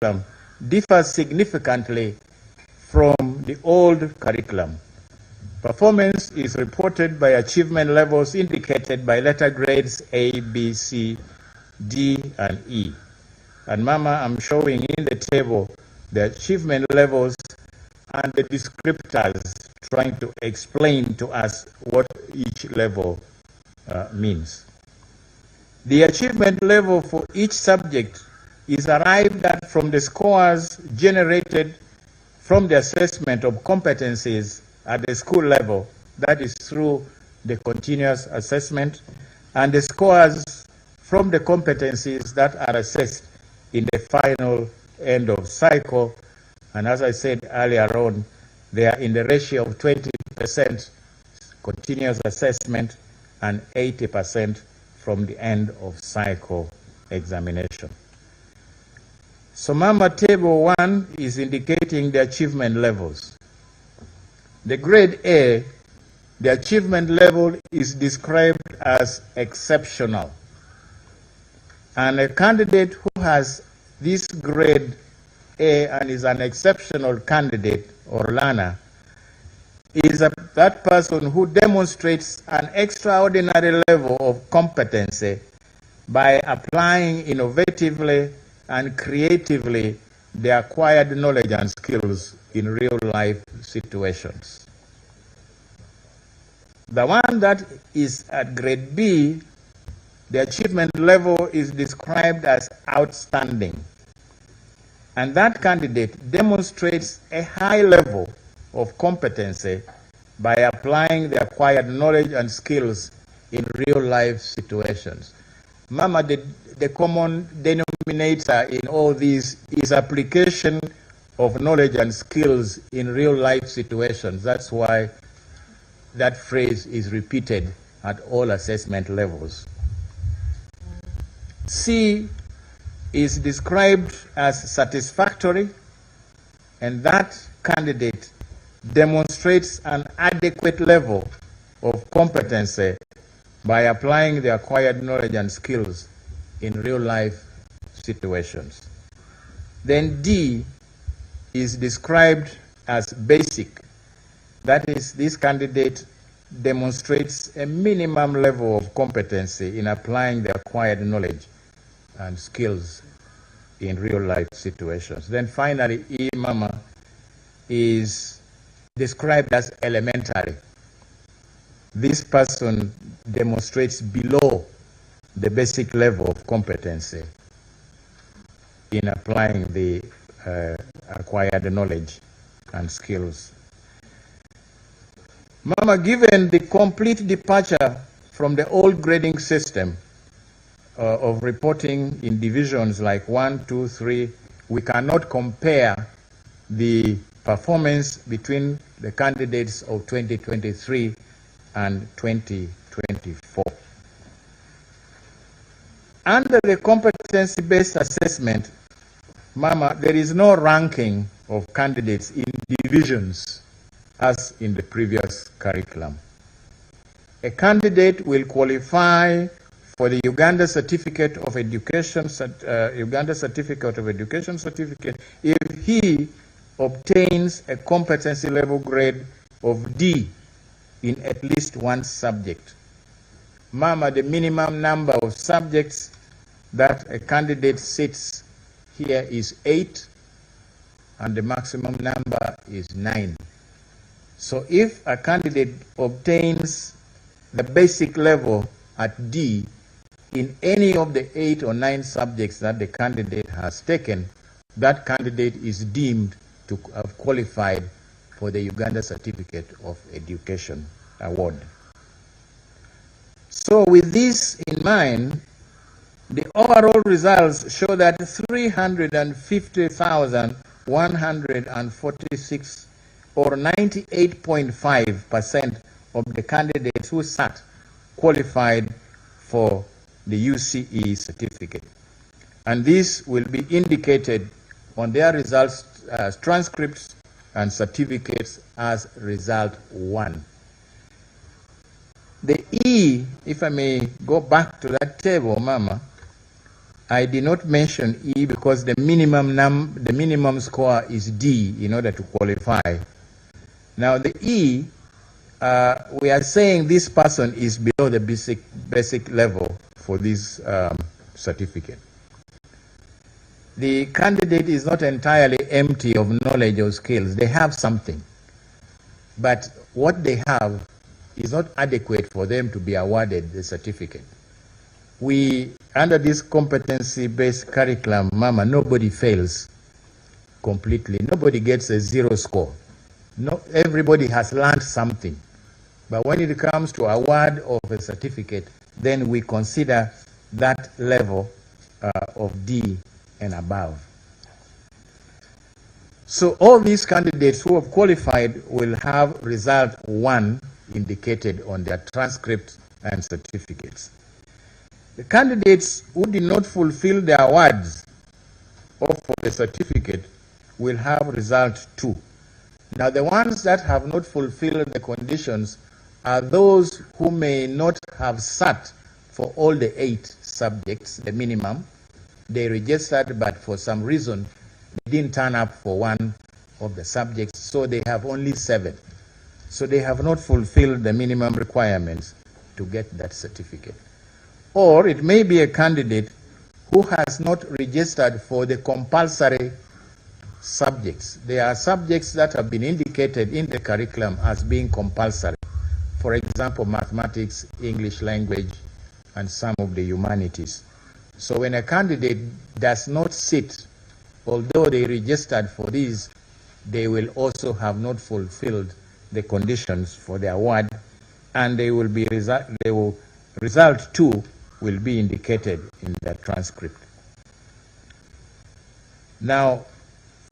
curriculum differs significantly from the old curriculum. Performance is reported by achievement levels indicated by letter grades A, B, C, D, and E. And Mama, I'm showing in the table the achievement levels and the descriptors, trying to explain to us what each level means. The achievement level for each subject is arrived at from the scores generated from the assessment of competencies at the school level, that is through the continuous assessment, and the scores from the competencies that are assessed in the final end of cycle. And as I said earlier on, they are in the ratio of 20% continuous assessment and 80% from the end of cycle examination. So Mama, table 1 is indicating the achievement levels. The grade A, the achievement level is described as exceptional. And a candidate who has this grade A and is an exceptional candidate or learner is that person who demonstrates an extraordinary level of competency by applying innovatively and creatively the acquired knowledge and skills in real-life situations. The one that is at grade B, the achievement level is described as outstanding. And that candidate demonstrates a high level of competency by applying the acquired knowledge and skills in real-life situations. Mama, the common denominator in all these is application of knowledge and skills in real-life situations. That's why that phrase is repeated at all assessment levels. C is described as satisfactory, and that candidate demonstrates an adequate level of competency by applying the acquired knowledge and skills in real-life situations. Then D is described as basic. That is, this candidate demonstrates a minimum level of competency in applying the acquired knowledge and skills in real-life situations. Then finally, E, Mama, is described as elementary. This person demonstrates below the basic level of competency in applying the acquired knowledge and skills. Mama, given the complete departure from the old grading system of reporting in divisions like 1, 2, 3, we cannot compare the performance between the candidates of 2023 and 2024. Under the competency-based assessment, Mama, there is no ranking of candidates in divisions as in the previous curriculum. A candidate will qualify for the Uganda Certificate of Education, Uganda Certificate of Education certificate if he obtains a competency level grade of D in at least one subject. Mama, the minimum number of subjects that a candidate sits here is 8, and the maximum number is 9. So if a candidate obtains the basic level at D in any of the 8 or 9 subjects that the candidate has taken, that candidate is deemed to have qualified for the Uganda Certificate of Education Award. So with this in mind, the overall results show that 350,146 or 98.5% of the candidates who sat qualified for the UCE certificate. And this will be indicated on their results, transcripts and certificates as result 1. The E, if I may go back to that table, Mama, I did not mention E because the minimum score is D in order to qualify. Now the E, we are saying this person is below the basic level for this certificate. The candidate is not entirely empty of knowledge or skills. They have something, but what they have is not adequate for them to be awarded the certificate. We, under this competency-based curriculum, Mama, nobody fails completely. Nobody gets a 0 score. No, everybody has learned something. But when it comes to award of a certificate, then we consider that level of D and above. So all these candidates who have qualified will have result 1 indicated on their transcript and certificates. The candidates who did not fulfill the awards or for the certificate will have result 2. Now the ones that have not fulfilled the conditions are those who may not have sat for all the 8 subjects, the minimum. They registered, but for some reason they didn't turn up for one of the subjects, so they have only 7. So they have not fulfilled the minimum requirements to get that certificate. Or it may be a candidate who has not registered for the compulsory subjects. There are subjects that have been indicated in the curriculum as being compulsory. For example, mathematics, English language, and some of the humanities. So when a candidate does not sit, although they registered for these, they will also have not fulfilled the conditions for the award, and they will result 2 will be indicated in the transcript. Now,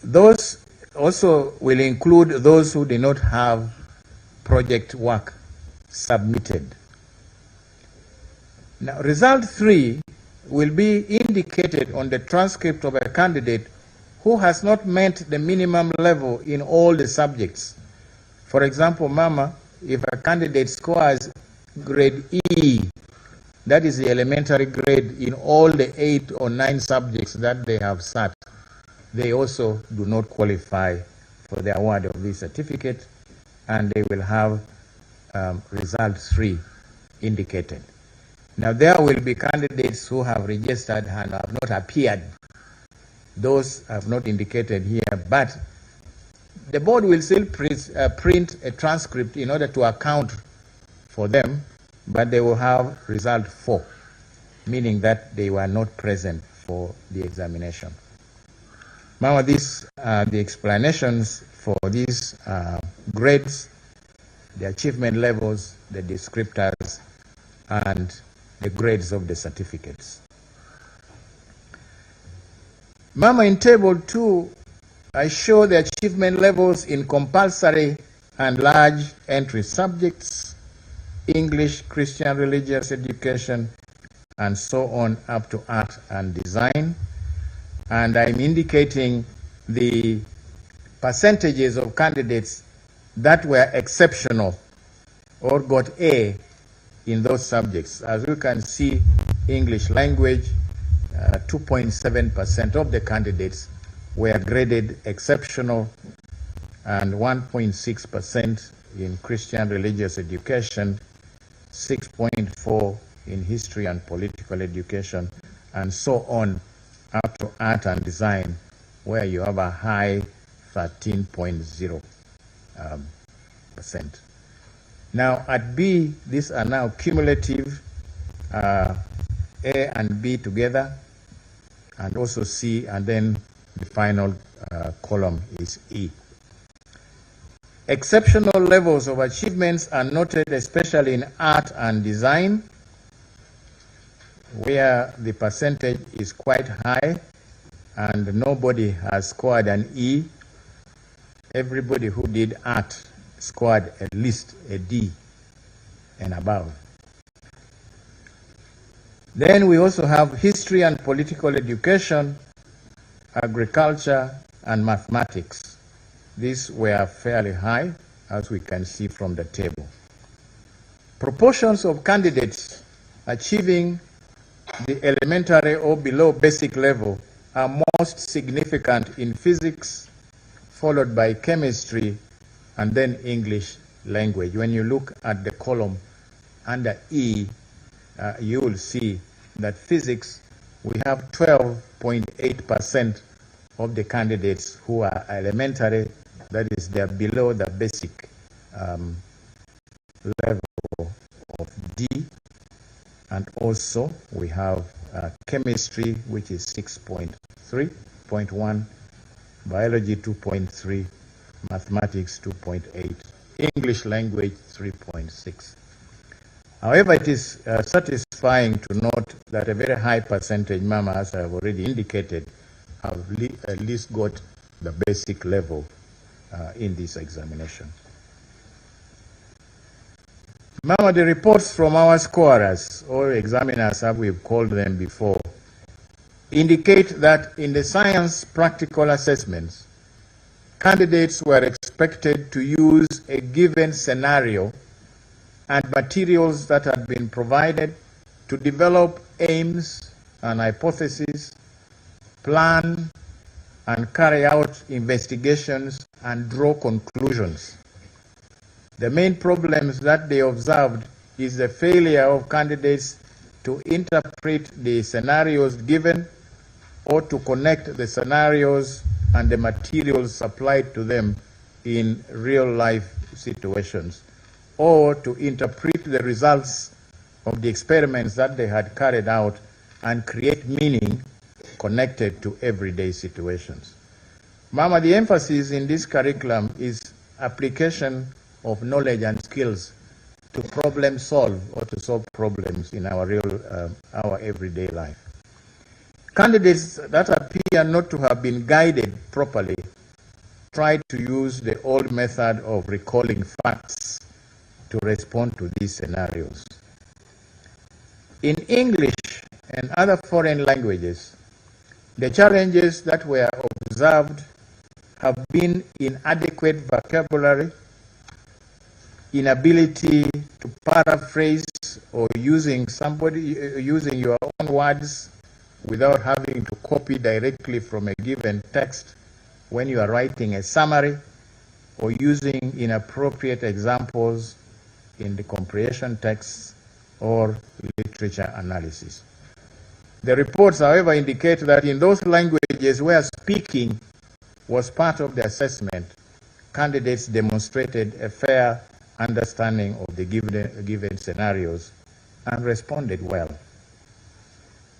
those also will include those who did not have project work submitted. Now, result 3 will be indicated on the transcript of a candidate who has not met the minimum level in all the subjects. For example, Mama, if a candidate scores grade E, that is the elementary grade in all the 8 or 9 subjects that they have sat, they also do not qualify for the award of this certificate, and they will have result 3 indicated. Now there will be candidates who have registered and have not appeared. Those have not indicated here, but the board will still print a transcript in order to account for them, but they will have result 4, meaning that they were not present for the examination. Now these are the explanations for these grades, the achievement levels, the descriptors, and the grades of the certificates. Mama, in table 2, I show the achievement levels in compulsory and large entry subjects, English, Christian religious education, and so on up to art and design. And I'm indicating the percentages of candidates that were exceptional or got A in those subjects. As you can see, English language, 2.7% of the candidates were graded exceptional, and 1.6% in Christian religious education, 6.4% in history and political education, and so on up to art and design, where you have a high 13.0%. Now at B, these are now cumulative, A and B together, and also C, and then the final column is E. Exceptional levels of achievements are noted especially in art and design, where the percentage is quite high and nobody has scored an E. Everybody who did art scored at least a D and above. Then we also have history and political education, agriculture, and mathematics. These were fairly high, as we can see from the table. Proportions of candidates achieving the elementary or below basic level are most significant in physics, followed by chemistry, and then English language. When you look at the column under E, you will see that physics, we have 12.8% of the candidates who are elementary, that is, they're below the basic level of D. And also we have chemistry, which is 6.3.1, biology 2.3, mathematics 2.8, English language 3.6. However, it is satisfying to note that a very high percentage, Mama, as I have already indicated, have at least got the basic level in this examination. Mama, the reports from our scorers, or examiners as we've called them before, indicate that in the science practical assessments, candidates were expected to use a given scenario and materials that had been provided to develop aims and hypotheses, plan and carry out investigations and draw conclusions. The main problems that they observed is the failure of candidates to interpret the scenarios given or to connect the scenarios and the materials supplied to them in real-life situations, or to interpret the results of the experiments that they had carried out and create meaning connected to everyday situations. Mama, the emphasis in this curriculum is application of knowledge and skills to problem solve or to solve problems in our our everyday life. Candidates that appear not to have been guided properly tried to use the old method of recalling facts to respond to these scenarios. In English and other foreign languages, the challenges that were observed have been inadequate vocabulary, inability to paraphrase or using your own words without having to copy directly from a given text when you are writing a summary, or using inappropriate examples in the comprehension texts or literature analysis. The reports, however, indicate that in those languages where speaking was part of the assessment, candidates demonstrated a fair understanding of the given scenarios and responded well.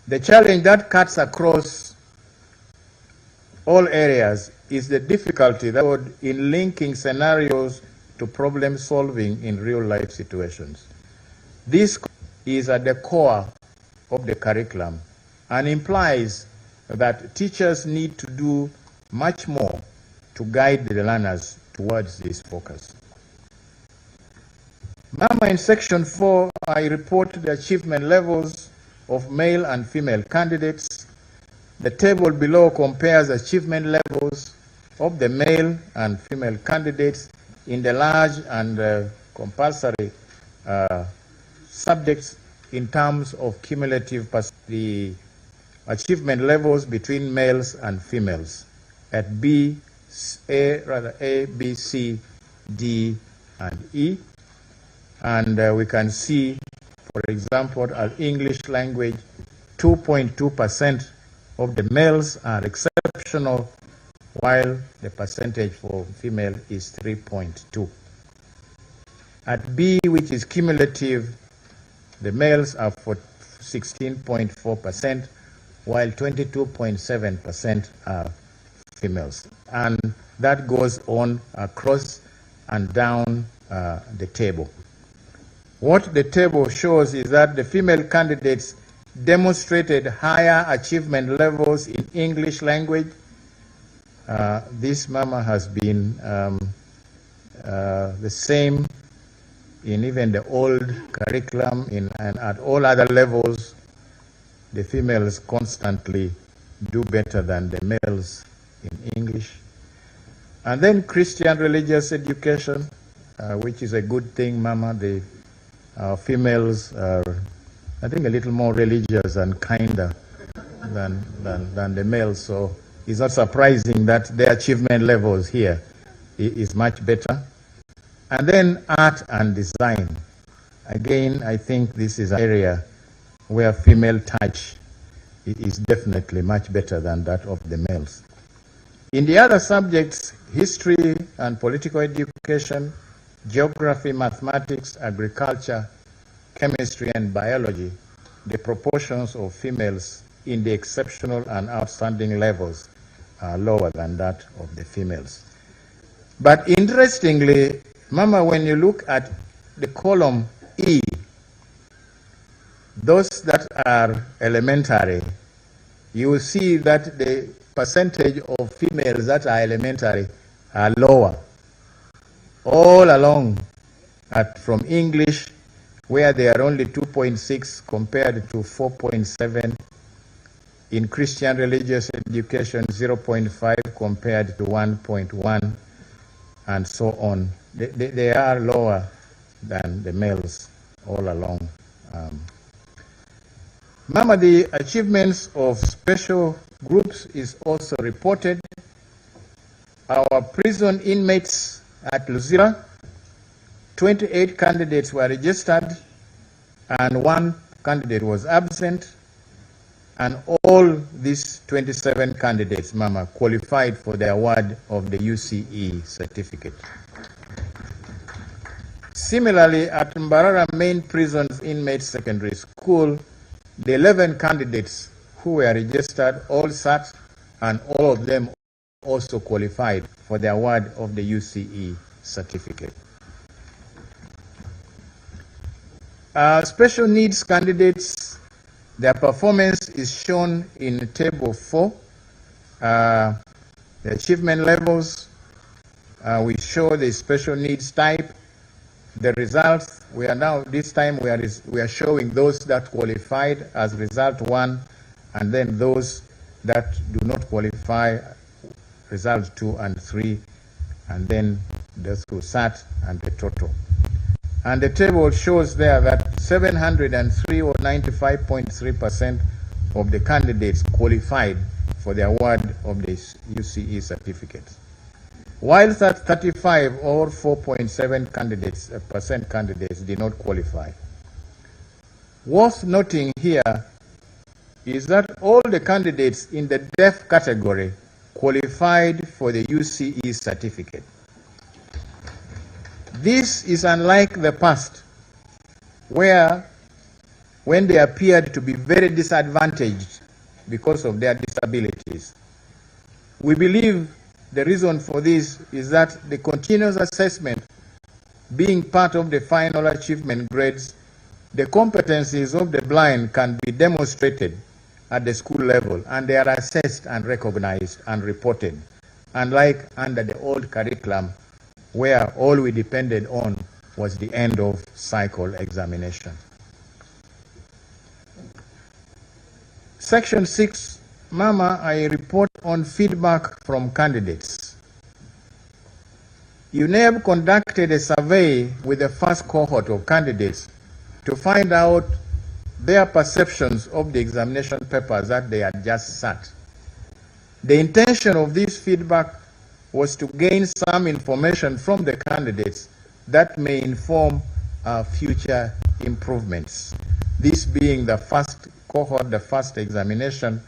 The challenge that cuts across all areas is the difficulty in linking scenarios to problem solving in real life situations. This is at the core of the curriculum and implies that teachers need to do much more to guide the learners towards this focus. Mama, in section 4, I report the achievement levels of male and female candidates. The table below compares achievement levels of the male and female candidates in the large and compulsory subjects in terms of cumulative the achievement levels between males and females at A, B, C, D, and E. And we can see, for example, our English language, 2.2% of the males are exceptional, while the percentage for female is 3.2. At B, which is cumulative, the males are for 16.4%, while 22.7% are females. And that goes on across and down the table. What the table shows is that the female candidates demonstrated higher achievement levels in English language. This, Mama, has been the same in even the old curriculum and at all other levels. The females constantly do better than the males in English. And then Christian religious education, which is a good thing, Mama. The females are I think, a little more religious and kinder than the males. So it's not surprising that their achievement levels here is much better. And then art and design. Again, I think this is an area where female touch is definitely much better than that of the males. In the other subjects, history and political education, geography, mathematics, agriculture, chemistry, and biology, the proportions of females in the exceptional and outstanding levels are lower than that of the females. But interestingly, Mama, when you look at the column E, those that are elementary, you will see that the percentage of females that are elementary are lower. All along, from English, where they are only 2.6 compared to 4.7. In Christian religious education, 0.5 compared to 1.1, and so on. They are lower than the males all along. Mama, the achievements of special groups is also reported. Our prison inmates at Luzira, 28 candidates were registered and 1 candidate was absent, and all these 27 candidates, Mama, qualified for the award of the UCE certificate. Similarly, at Mbarara Main Prison's Inmates Secondary School, the 11 candidates who were registered all sat, and all of them also qualified for the award of the UCE certificate. Special needs candidates, their performance is shown in Table 4. The achievement levels, we show the special needs type. The results, we are now, this time we are showing those that qualified as result 1, and then those that do not qualify, result 2 and 3, and then those who sat and the total. And the table shows there that 703 or 95.3% of the candidates qualified for the award of the UCE certificate, while that 35 or 4.7 candidates did not qualify. Worth noting here is that all the candidates in the deaf category qualified for the UCE certificate. This is unlike the past, where when they appeared to be very disadvantaged because of their disabilities. We believe the reason for this is that the continuous assessment being part of the final achievement grades, the competencies of the blind can be demonstrated at the school level, and they are assessed and recognized and reported, unlike under the old curriculum where all we depended on was the end of cycle examination. Section 6, Mama, I report on feedback from candidates. UNEB conducted a survey with the first cohort of candidates to find out their perceptions of the examination papers that they had just sat. The intention of this feedback was to gain some information from the candidates that may inform future improvements. This being the first cohort, the first examination,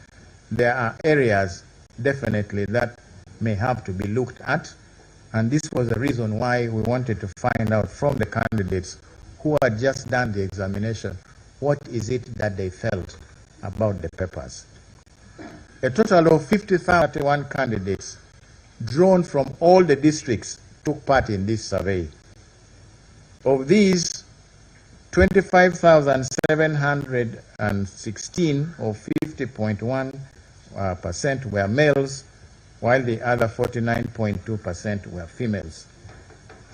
there are areas definitely that may have to be looked at, and this was the reason why we wanted to find out from the candidates who had just done the examination, what is it that they felt about the papers. A total of 51 candidates drawn from all the districts took part in this survey. Of these, 25,716 or 50.1% were males, while the other 49.2% were females.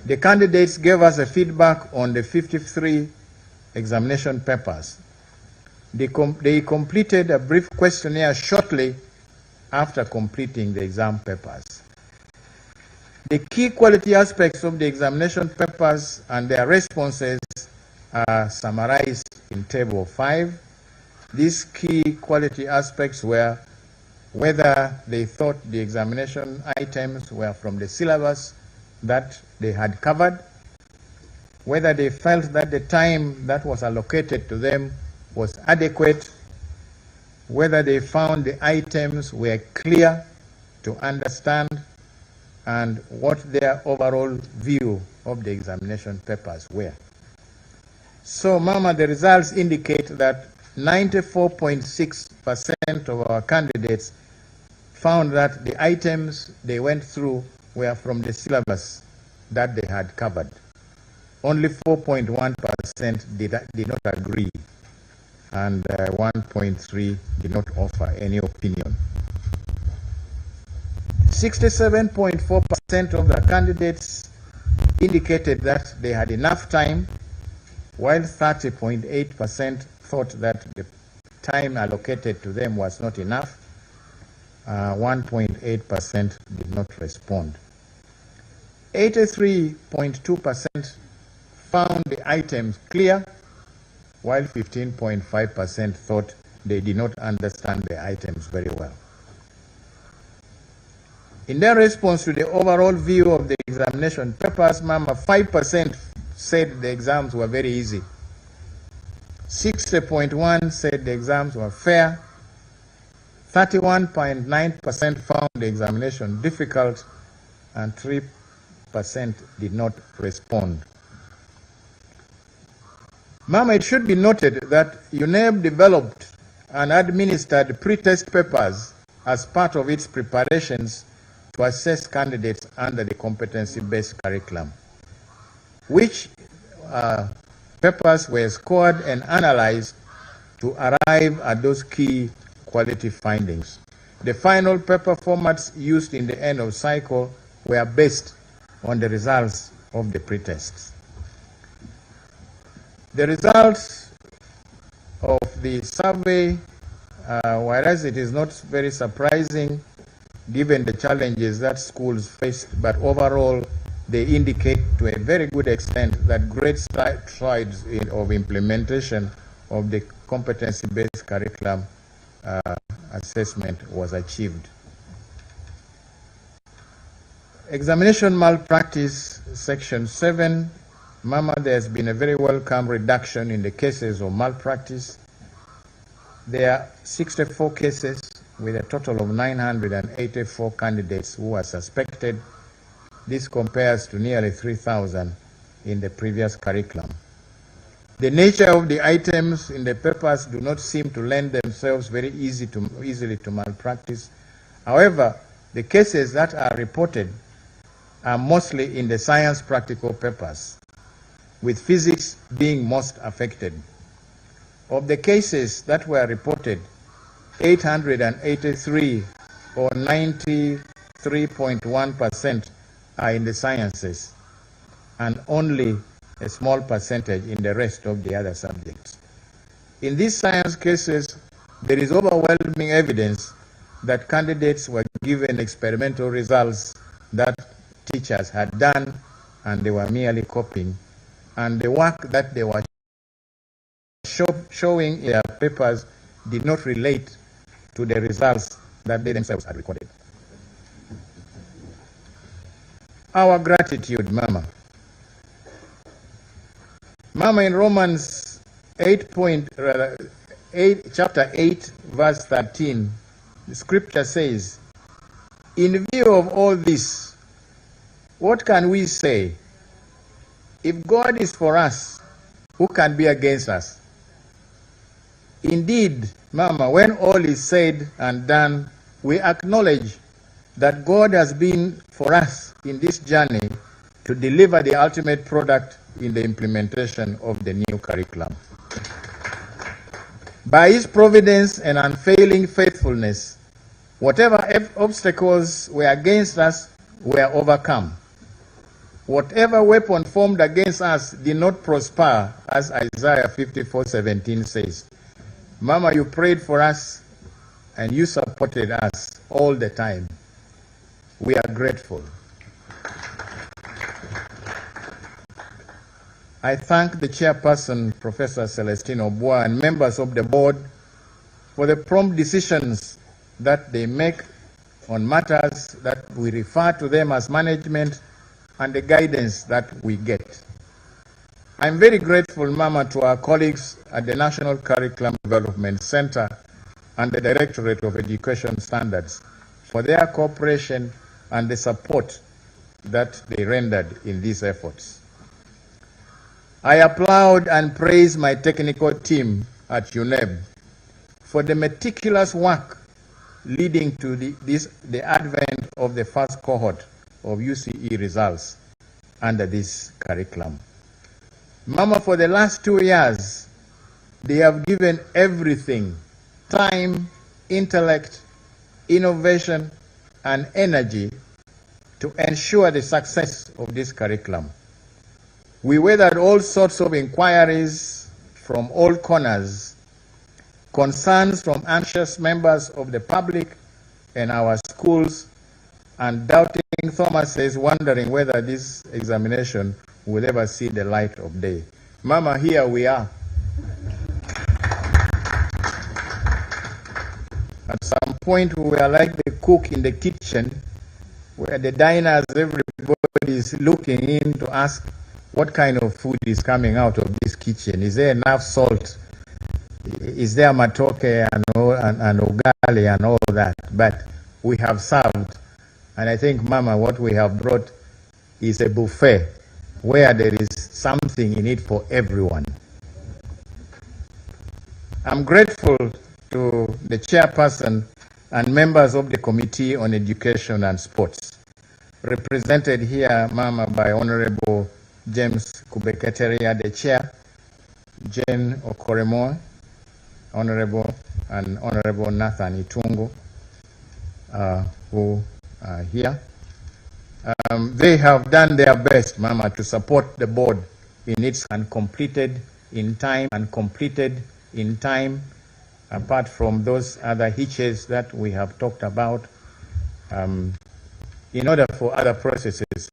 The candidates gave us a feedback on the 53 examination papers. They completed a brief questionnaire shortly after completing the exam papers. The key quality aspects of the examination papers and their responses are summarized in Table 5. These key quality aspects were whether they thought the examination items were from the syllabus that they had covered, whether they felt that the time that was allocated to them was adequate, whether they found the items were clear to understand, and what their overall view of the examination papers were. So, Mama, the results indicate that 94.6% of our candidates found that the items they went through were from the syllabus that they had covered. Only 4.1% did not agree, and 1.3% did not offer any opinion. 67.4% of the candidates indicated that they had enough time, while 30.8% thought that the time allocated to them was not enough. 1.8% did not respond. 83.2% found the items clear, while 15.5% thought they did not understand the items very well. In their response to the overall view of the examination papers, Mama, 5% said the exams were very easy. 60.1% said the exams were fair. 31.9% found the examination difficult, and 3% did not respond. Mama, it should be noted that UNEB developed and administered pre-test papers as part of its preparations to assess candidates under the competency-based curriculum, which papers were scored and analyzed to arrive at those key quality findings. The final paper formats used in the end of cycle were based on the results of the pretests. The results of the survey, whereas it is not very surprising given the challenges that schools faced, but overall they indicate to a very good extent that great strides of implementation of the competency-based curriculum assessment was achieved. Examination malpractice, Section 7. Mama, there has been a very welcome reduction in the cases of malpractice. There are 64 cases with a total of 984 candidates who are suspected. This compares to nearly 3,000 in the previous curriculum. The nature of the items in the papers do not seem to lend themselves very easily to malpractice. However, the cases that are reported are mostly in the science practical papers, with physics being most affected. Of the cases that were reported, 883 or 93.1% are in the sciences, and only a small percentage in the rest of the other subjects. In these science cases, there is overwhelming evidence that candidates were given experimental results that teachers had done, and they were merely copying, and the work that they were showing in their papers did not relate to the results that they themselves had recorded. Our gratitude, Mama. Mama, in Romans chapter 8, verse 13, the scripture says, "In view of all this, what can we say? If God is for us, who can be against us?" Indeed, Mama, when all is said and done, we acknowledge that God has been for us in this journey to deliver the ultimate product in the implementation of the new curriculum. By His providence and unfailing faithfulness, whatever obstacles were against us were overcome. Whatever weapon formed against us did not prosper, as Isaiah 54:17 says. Mama, you prayed for us and you supported us all the time. We are grateful. I thank the chairperson, Professor Celestino Bua, and members of the board for the prompt decisions that they make on matters that we refer to them as management and the guidance that we get. I'm very grateful, Mama, to our colleagues at the National Curriculum Development Center and the Directorate of Education Standards for their cooperation and the support that they rendered in these efforts. I applaud and praise my technical team at UNEB for the meticulous work leading to the advent of the first cohort of UCE results under this curriculum. Mama, for the last 2 years, they have given everything: time, intellect, innovation, and energy to ensure the success of this curriculum. We weathered all sorts of inquiries from all corners, concerns from anxious members of the public and our schools, and doubting Thomases wondering whether this examination will ever see the light of day. Mama, here we are. At some point, we were like the cook in the kitchen, where the diners, everybody is looking in to ask what kind of food is coming out of this kitchen. Is there enough salt? Is there matoke and ugali and all that? But we have served. And I think, Mama, what we have brought is a buffet where there is something in it for everyone. I'm grateful to the chairperson and members of the Committee on Education and Sports, represented here, Mama, by Honorable James Kubeketeria, the chair, Jane Okoremo, Honorable, and Honorable Nathan Itungo, who are here. They have done their best, Mama, to support the board in its and completed in time, apart from those other hitches that we have talked about, in order for other processes